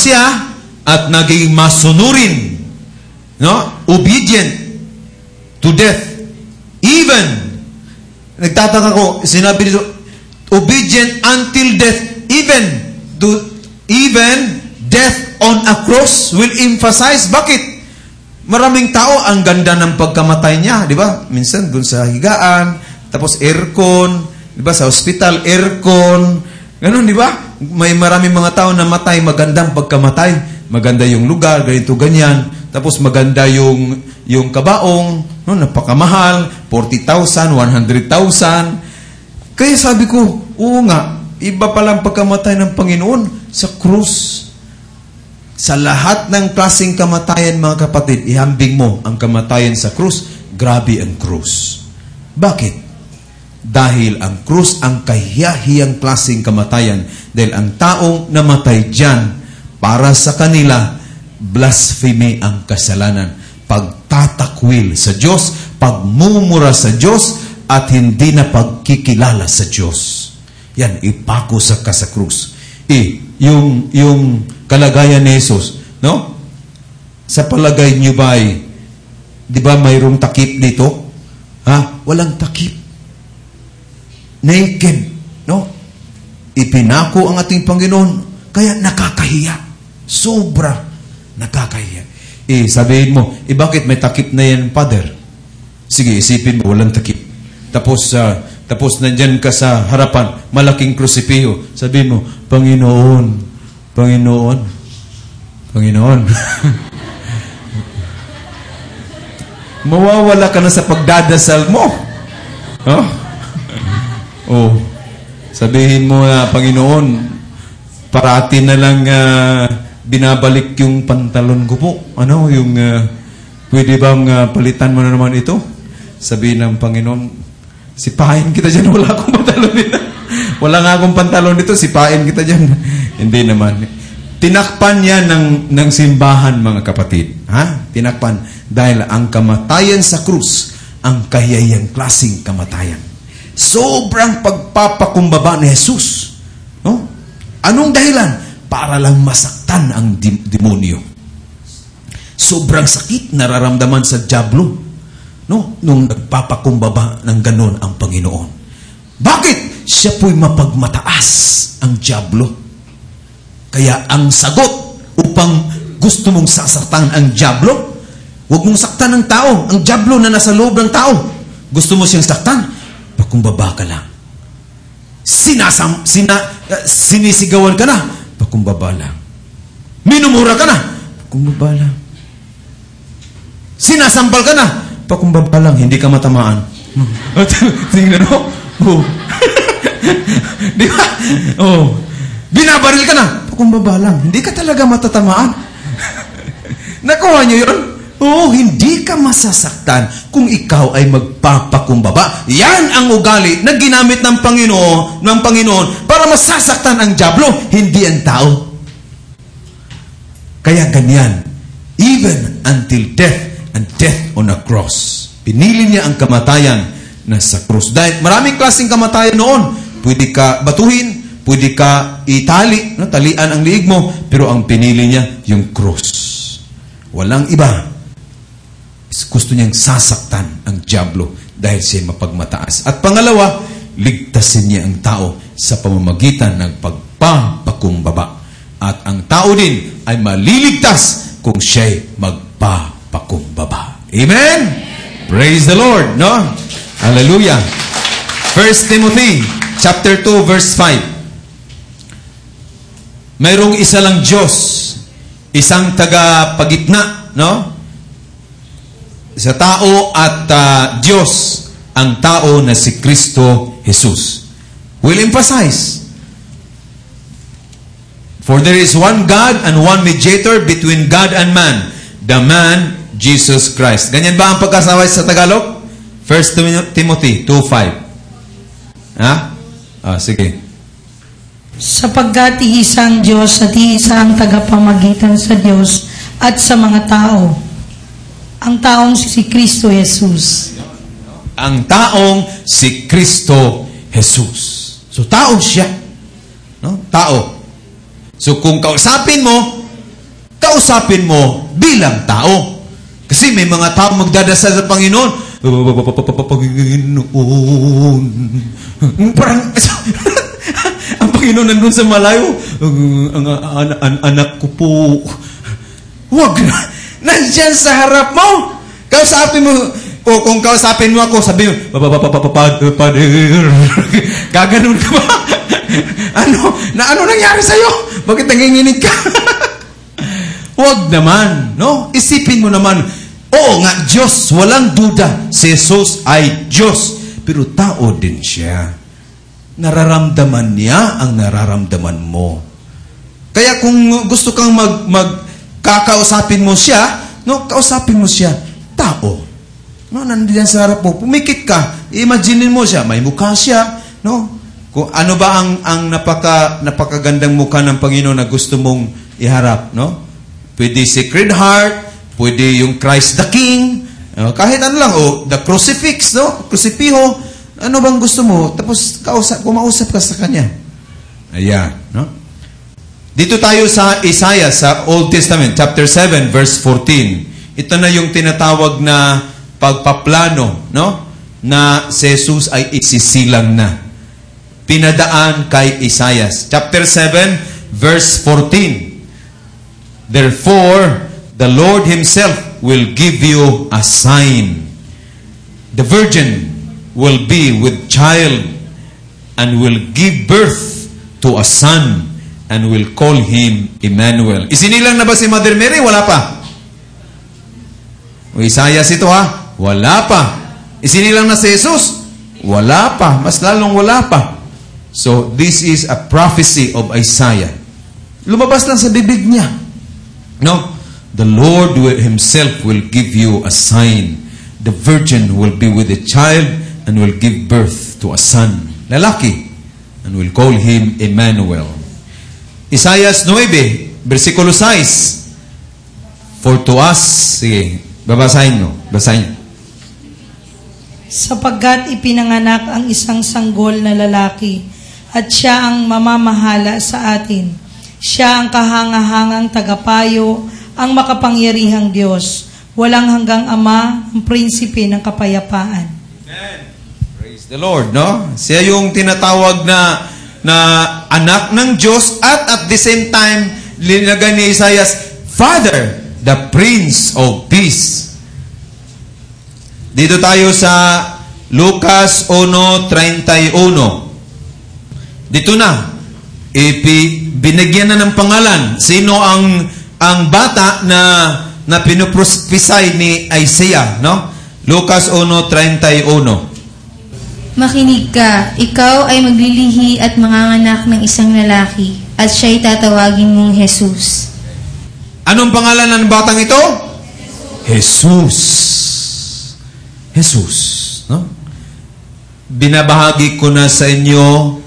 siya at naging masunurin, no? Obedient to death. Even, nagtataka ko, sinabi dito, obedient until death, even death on a cross will emphasize. Bakit? Maraming tao, ang ganda ng pagkamatay niya, di ba? Minsan, dun sa higaan, tapos aircon, di ba? Sa hospital, aircon, ganun, di ba? May maraming mga tao na matay, magandang pagkamatay. Maganda yung lugar, ganito, ganyan. Tapos maganda yung kabaong, no? Napakamahal, 40,000, 100,000. Kaya sabi ko, oo nga, iba palang pagkamatay ng Panginoon sa krus. Sa lahat ng klaseng kamatayan, mga kapatid, ihambing mo ang kamatayan sa krus. Grabe ang krus. Bakit? Dahil ang krus ang kahiyahiyang klaseng kamatayan. Dahil ang taong namatay dyan, para sa kanila, blasphemy ang kasalanan. Pagtatakwil sa Diyos, pagmumura sa Diyos, at hindi na pagkikilala sa Diyos. Yan, ipako sa krus. Yung kalagayan ni Jesus, no? Sa palagay niyo ba, di ba mayroong takip dito? Ha? Walang takip. Naked, no? Ipinako ang ating Panginoon, kaya nakakahiya. Sobra nakakahiya. Sabihin mo, bakit may takip na yan, Father? Sige, isipin mo, walang takip. Tapos nandyan ka sa harapan, malaking krusipiho. Sabihin mo, Panginoon. Mawawala ka na sa pagdadasal mo. Sabihin mo na, Panginoon, parati na lang binabalik yung pantalon ko po. Pwede bang palitan mo na naman ito? Sabihin ng Panginoon, sipain kita dyan, wala akong pantalon dito. Wala nga akong pantalon dito, sipain kita dyan. Hindi naman. Tinakpan yan ng simbahan, mga kapatid. Ha? Tinakpan. Dahil ang kamatayan sa krus, ang kahiyayang klaseng kamatayan. Sobrang pagpapakumbaba ni Jesus. No? Anong dahilan? Para lang masaktan ang demonyo. Sobrang sakit nararamdaman sa dyablo, no? Nung nagpapakumbaba ng ganon ang Panginoon. Bakit? Siya po'y mapagmataas ang dyablo. Kaya ang sagot upang gusto mong sasaktan ang dyablo, huwag mong saktan ang tao, ang dyablo na nasa loob ng tao. Gusto mo siyang saktan? Pakumbaba ka lang. Sinisigawan ka na, pakumbaba lang. Minumura ka na, pakumbaba lang. Sinasampal ka na, pakumbaba lang, hindi ka matamaan. Tingnan mo. Di ba? Binabaril ka na, pakumbaba lang, hindi ka talaga matatamaan. Nakuha niyo yun? Hindi ka masasaktan kung ikaw ay magpapakumbaba. Yan ang ugali na ginamit ng Panginoon para masasaktan ang dyablo, hindi ang tao. Kaya ganyan, even until death, and death on a cross. Pinili niya ang kamatayan na sa krus. Dahil maraming klaseng kamatayan noon. Pwede ka batuhin, pwede ka itali, talian ang liig mo, pero ang pinili niya yung krus. Walang iba. Gusto niyang sasaktan ang dyablo dahil siya mapagmataas. At pangalawa, ligtasin niya ang tao sa pamamagitan ng pagpapakumbaba. At ang tao din ay maliligtas kung siya'y magpapakumbaba. Amen? Praise the Lord, no? Hallelujah. 1 Timothy chapter 2 verse 5. Mayroong isa lang Diyos, isang tagapagitna, no? Sa tao at Diyos, ang tao na si Kristo Jesus. We'll emphasize. For there is one God and one mediator between God and man, the man, Jesus Christ. Ganyan ba ang pagkasaway sa Tagalog? 1 Timothy 2:5. Ha? Sige. Sapagkat iisang Diyos at iisang tagapamagitan sa Diyos at sa mga tao, ang taong si Kristo Jesus. Ang taong si Kristo Jesus. So, tao siya. No? Tao. So, kung kausapin mo, kausapin mo bilang tao. Kasi may mga tao magdadasal sa Panginoon. Panginoon. Parang, ang Panginoon nandun sa malayo. Anak ko po. Huwag na. Nandyan sa harap mo. Kausapin mo. O kung kausapin mo ako, sabi mo, Pader. Gaganon ka ba? Ano nangyari sa'yo? Bakit nanginginig ka? Huwag naman, no? Isipin mo naman, oo nga, Diyos, walang duda. Si Jesus ay Diyos. Pero tao din siya. Nararamdaman niya ang nararamdaman mo. Kaya kung gusto kang kakausapin mo siya, no, kausapin mo siya, tao. No, nandiyan sa harap mo, pumikit ka, imaginin mo siya, may mukha siya, no? Kung ano ba ang napakagandang mukha ng Panginoon na gusto mong iharap, no? Pwede Sacred Heart, pwede yung Christ the King, kahit ano lang, the crucifix, no? Crucifijo, ano bang gusto mo? Tapos kumausap ka sa Kanya. Ayan, no? Dito tayo sa Isaiah, sa Old Testament, chapter 7, verse 14. Ito na yung tinatawag na pagpaplano, no? Na si Jesus ay isisilang na. Pinadaan kay Isaiah. Chapter 7, verse 14. Therefore, the Lord Himself will give you a sign. The virgin will be with child and will give birth to a son and will call him Emmanuel. Isinilang na ba si Mother Mary? Wala pa. O Isaiah ito ha? Wala pa. Isinilang na si Jesus? Wala pa. Mas lalong wala pa. So, this is a prophecy of Isaiah. Lumabas lang sa bibig niya. No? The Lord Himself will give you a sign. The virgin will be with a child and will give birth to a son. Lalaki. And will call him Emmanuel. Isaiah 9, versikulo 6. For to us, sige, babasahin mo. Basahin. Sapagkat ipinanganak ang isang sanggol na lalaki at siya ang mamamahala sa atin. Siya ang kahangahangang tagapayo, ang makapangyarihang Diyos, walang hanggang Ama, ang prinsipe ng kapayapaan. Amen. Praise the Lord, no? Siya yung tinatawag na anak ng Diyos at the same time, linagay ni Isaiah, Father, the Prince of Peace. Dito tayo sa Lucas 1:31. Dito na, binigyan na ng pangalan. Sino ang bata na pinuprophesy ni Isaiah, no? Lucas 1:31. Makinig ka, ikaw ay maglilihi at manganganak ng isang lalaki, at siya'y tatawagin mong Jesus. Anong pangalan ng batang ito? Jesus. Jesus, no? Binabahagi ko na sa inyo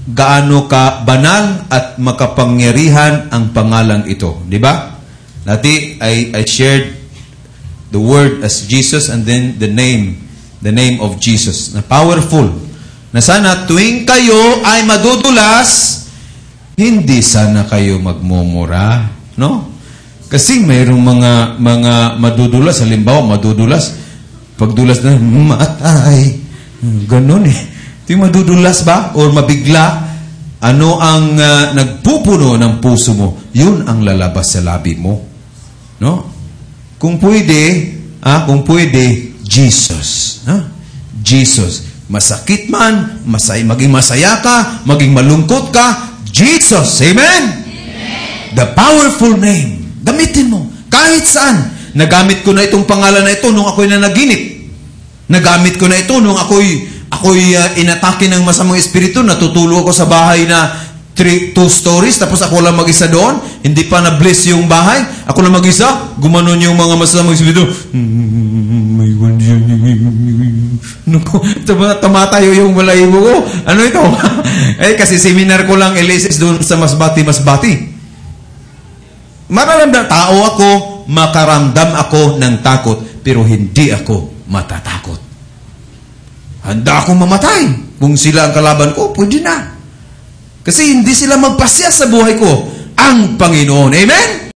gaano ka banal at makapangyarihan ang pangalan ito, di ba? Dati I shared the word as Jesus and then the name of Jesus. Na powerful. Na sana tuwing kayo ay madudulas, hindi sana kayo magmumura, no? Kasi mayroong mga madudulas, halimbawa madudulas, pagdulas na matay. Ganun eh. Ito yung madudulas ba? O mabigla? Ano ang nagpupuno ng puso mo? Yun ang lalabas sa labi mo. No? Kung pwede, Jesus. Jesus. Masakit man, maging masaya ka, maging malungkot ka, Jesus. Amen? The powerful name. Gamitin mo. Kahit saan. Nagamit ko na itong pangalan na ito nung ako'y nanaginip. Nagamit ko na ito nung ako'y inatake ng masamang espiritu. Natutulog ako sa bahay na 2 stories, tapos ako lang mag-isa doon. Hindi pa na-bless yung bahay. Ako lang mag-isa. Gumanon yung mga masamang espiritu. May tumatayo yung balahibo ko. Ano ito? Kasi seminar ko lang LSS doon sa Masbati. Mararamdam, tao ako, makaramdam ako ng takot, pero hindi ako matatakot. Handa akong mamatay. Kung sila ang kalaban ko, pwede na. Kasi hindi sila magpasya sa buhay ko. Ang Panginoon. Amen?